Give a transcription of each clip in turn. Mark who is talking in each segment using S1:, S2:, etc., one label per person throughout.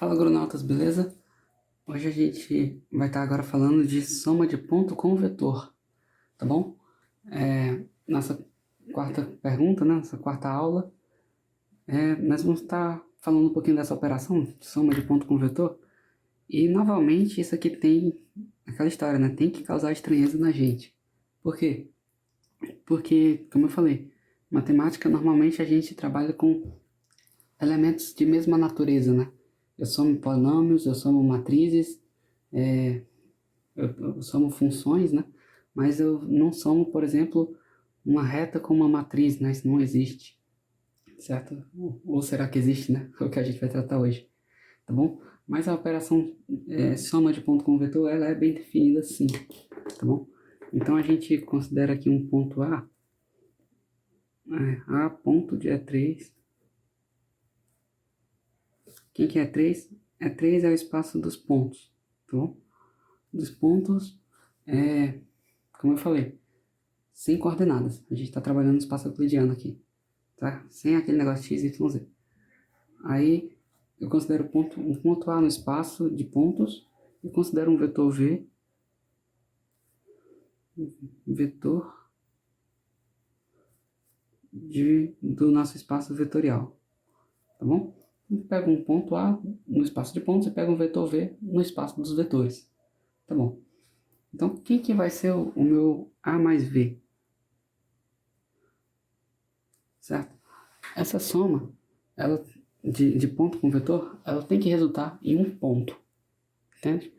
S1: Fala, gronautas, beleza? Hoje a gente vai estar agora falando de soma de ponto com vetor, tá bom? Nossa quarta pergunta, né? Nossa quarta aula, nós vamos estar falando um pouquinho dessa operação, de soma de ponto com vetor. E, novamente, isso aqui tem aquela história, né? Tem que causar estranheza na gente. Por quê? Porque, como eu falei, matemática, normalmente a gente trabalha com elementos de mesma natureza, né? Eu somo polinômios, eu somo matrizes, eu somo funções, né? Mas eu não somo, por exemplo, uma reta com uma matriz, né? Isso não existe, certo? Ou será que existe, né? É o que a gente vai tratar hoje, tá bom? Mas a operação soma de ponto com vetor, ela é bem definida assim, tá bom? Então a gente considera aqui um ponto A, A ponto de E3. Quem que é 3? E3 é o espaço dos pontos, tá bom? Dos pontos, como eu falei, sem coordenadas. A gente está trabalhando no espaço euclidiano aqui, tá? Sem aquele negócio x, y, z. Aí eu considero um ponto A no espaço de pontos e considero um vetor V, do nosso espaço vetorial, tá bom? Eu pego um ponto A no espaço de pontos e pego um vetor V no espaço dos vetores, tá bom? Então, quem que vai ser o meu A mais V? Certo? Essa soma, ela, de ponto com vetor, ela tem que resultar em um ponto, entende?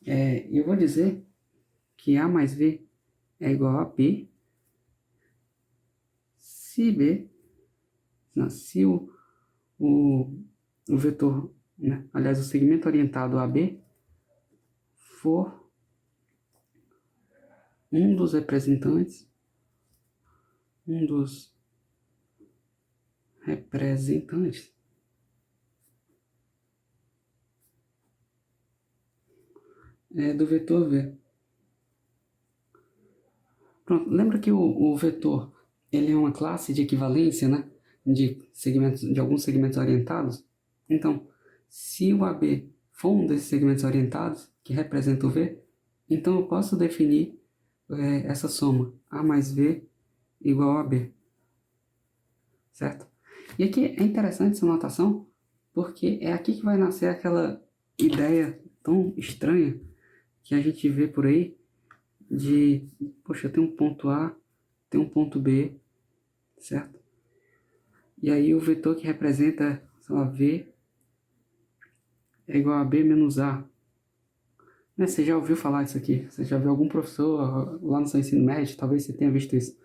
S1: Eu vou dizer que A mais V é igual a B se B, não, se o vetor, né, aliás, o segmento orientado AB for um dos representantes do vetor V. Pronto, lembra que o vetor ele é uma classe de equivalência, né, de alguns segmentos orientados? Então, se o AB for um desses segmentos orientados, que representa o V, então eu posso definir essa soma, A mais V igual a B, certo? E aqui é interessante essa notação, porque é aqui que vai nascer aquela ideia tão estranha que a gente vê por aí, de, poxa, eu tenho um ponto A, tenho um ponto B, certo? E aí o vetor que representa, sei lá, V é igual a B menos A. Né? Você já ouviu falar disso aqui? Você já viu algum professor lá no seu ensino médio? Talvez você tenha visto isso.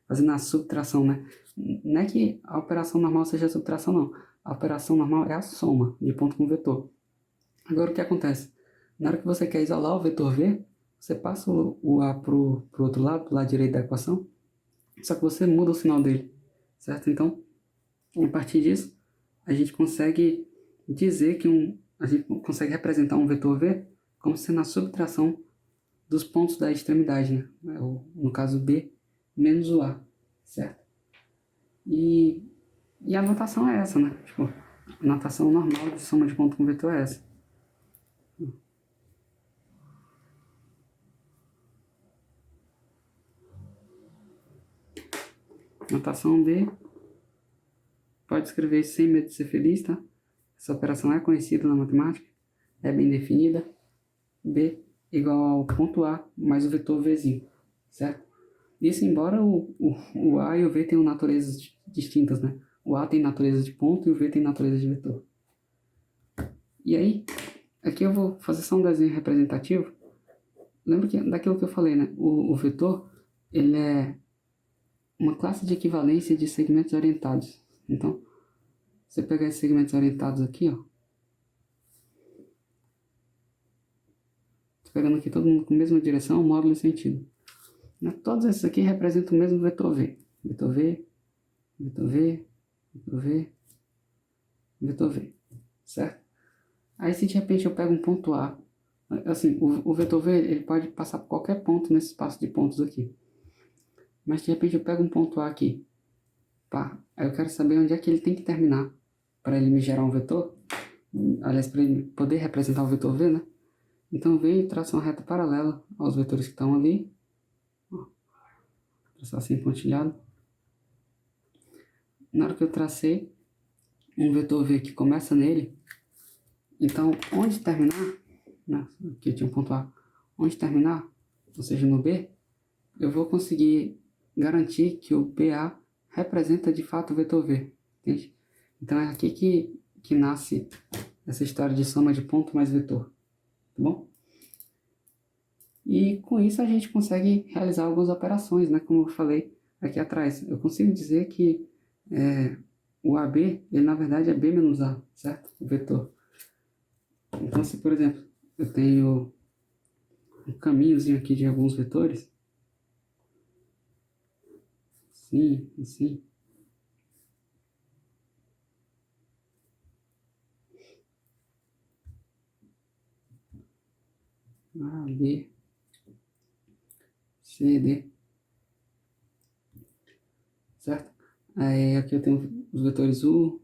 S1: Fazendo a subtração, né? Não é que a operação normal seja a subtração, não. A operação normal é a soma de ponto com vetor. Agora o que acontece? Na hora que você quer isolar o vetor V, você passa o A para o outro lado, pro lado direito da equação, só que você muda o sinal dele, certo? Então, a partir disso, a gente consegue dizer que a gente consegue representar um vetor V como sendo a subtração dos pontos da extremidade, né? No caso B menos o A, certo? E a notação é essa, né? Tipo, a notação normal de soma de ponto com vetor é essa. Notação B, pode escrever isso sem medo de ser feliz, tá? Essa operação é conhecida na matemática, é bem definida. B igual ao ponto A mais o vetor Vzinho, certo? Isso embora o A e o V tenham naturezas distintas, né? O A tem natureza de ponto e o V tem natureza de vetor. E aí, aqui eu vou fazer só um desenho representativo. Lembra daquilo que eu falei, né? O vetor, ele é uma classe de equivalência de segmentos orientados. Então, você pegar esses segmentos orientados aqui, ó. Tô pegando aqui todo mundo com a mesma direção, módulo e sentido. Todos esses aqui representam o mesmo vetor V. Vetor V, vetor V, vetor V, vetor V, certo? Aí se de repente eu pego um ponto A, assim, o vetor V ele pode passar por qualquer ponto nesse espaço de pontos aqui. Mas de repente eu pego um ponto A aqui, pá, aí eu quero saber onde é que ele tem que terminar para ele me gerar um vetor. aliás, para ele poder representar o vetor v, né? Então vem e traça uma reta paralela aos vetores que estão ali. Ó, traçar assim pontilhado. Na hora que eu tracei um vetor v que começa nele, então onde terminar, né? Aqui tinha um ponto A, onde terminar, ou seja, no B, eu vou conseguir garantir que o BA representa de fato o vetor v, entende? Então é aqui que nasce essa história de soma de ponto mais vetor, tá bom? E com isso a gente consegue realizar algumas operações, né? Como eu falei aqui atrás. Eu consigo dizer que o AB, ele na verdade é B menos A, certo? O vetor. Então se, por exemplo, eu tenho um caminhozinho aqui de alguns vetores, assim, assim, A, B, C, D, certo? Aí aqui eu tenho os vetores U,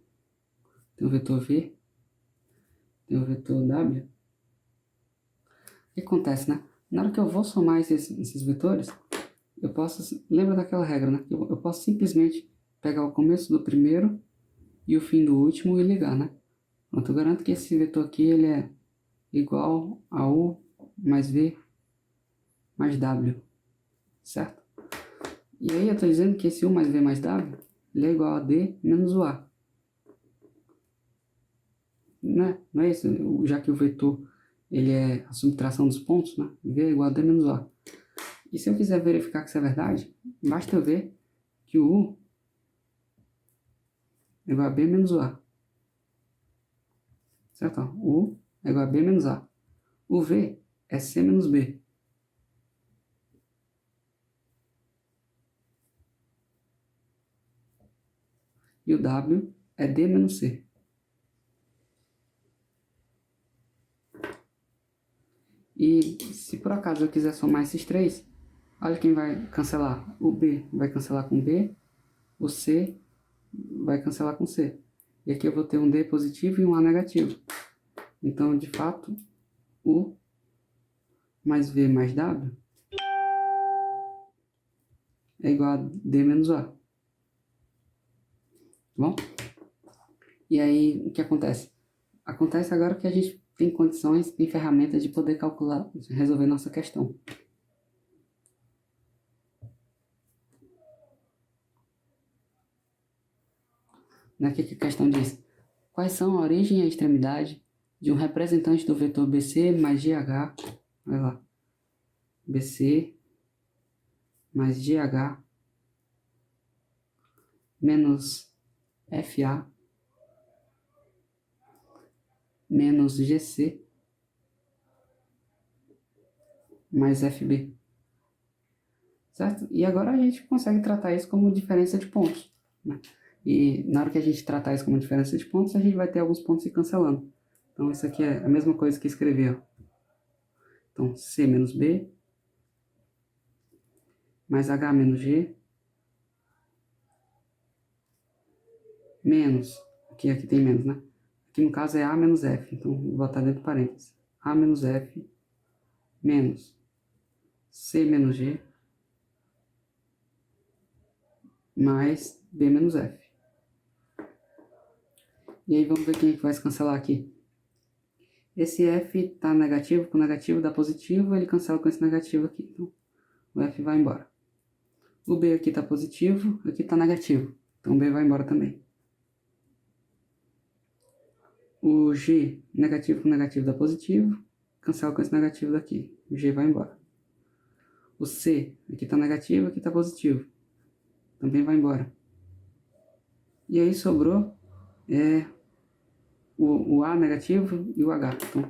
S1: tenho o vetor V, tenho o vetor W. O que acontece, né? Na hora que eu vou somar esses vetores, eu posso, lembra daquela regra, né? Eu posso simplesmente pegar o começo do primeiro e o fim do último e ligar, né? Pronto, eu garanto que esse vetor aqui ele é igual a U mais V mais W, certo? E aí eu estou dizendo que esse U mais V mais W ele é igual a D menos o A. Né? Não é isso? Já que o vetor ele é a subtração dos pontos, né? V é igual a D menos o A. E se eu quiser verificar que isso é verdade, basta eu ver que o U é igual a B menos o A. Certo? O U é igual a B menos A. O V é C menos B. E o W é D menos C. E se por acaso eu quiser somar esses três, olha quem vai cancelar. O B vai cancelar com B, o C vai cancelar com C. E aqui eu vou ter um D positivo e um A negativo. Então, de fato, U mais V mais W é igual a D menos A. Tá bom? E aí, o que acontece? Acontece agora que a gente tem condições, tem ferramentas de poder calcular, resolver nossa questão. O que a questão diz? Quais são a origem e a extremidade de um representante do vetor BC mais GH, olha lá, BC mais GH menos FA menos GC mais FB, certo? E agora a gente consegue tratar isso como diferença de pontos, né? E na hora que a gente tratar isso como diferença de pontos, a gente vai ter alguns pontos se cancelando. Então isso aqui é a mesma coisa que escrever, ó. Então C menos B mais H menos G menos, aqui tem menos, né? Aqui no caso é A menos F, então vou botar dentro do parênteses. A menos F menos C menos G mais B menos F. E aí vamos ver quem é que vai se cancelar aqui. Esse F está negativo, com negativo dá positivo, ele cancela com esse negativo aqui. Então o F vai embora. O B aqui está positivo, aqui está negativo. Então o B vai embora também. O G, negativo com negativo dá positivo, cancela com esse negativo daqui. O G vai embora. O C, aqui está negativo, aqui está positivo. Também vai embora. E aí sobrou o A negativo e o H. Então,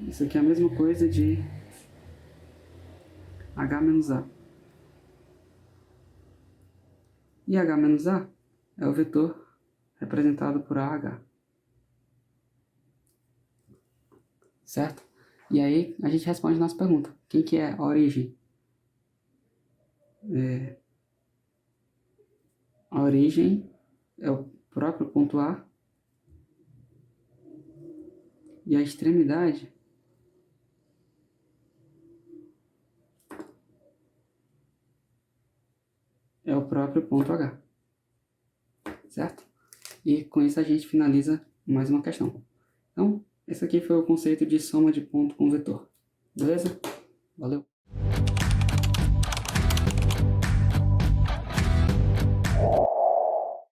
S1: isso aqui é a mesma coisa de H menos A. E H menos A é o vetor representado por AH. Certo? E aí a gente responde a nossa pergunta. Quem que é a origem? A origem é o próprio ponto A E a extremidade é o próprio ponto H, certo? E com isso a gente finaliza mais uma questão. Então, esse aqui foi o conceito de soma de ponto com vetor. Beleza? Valeu!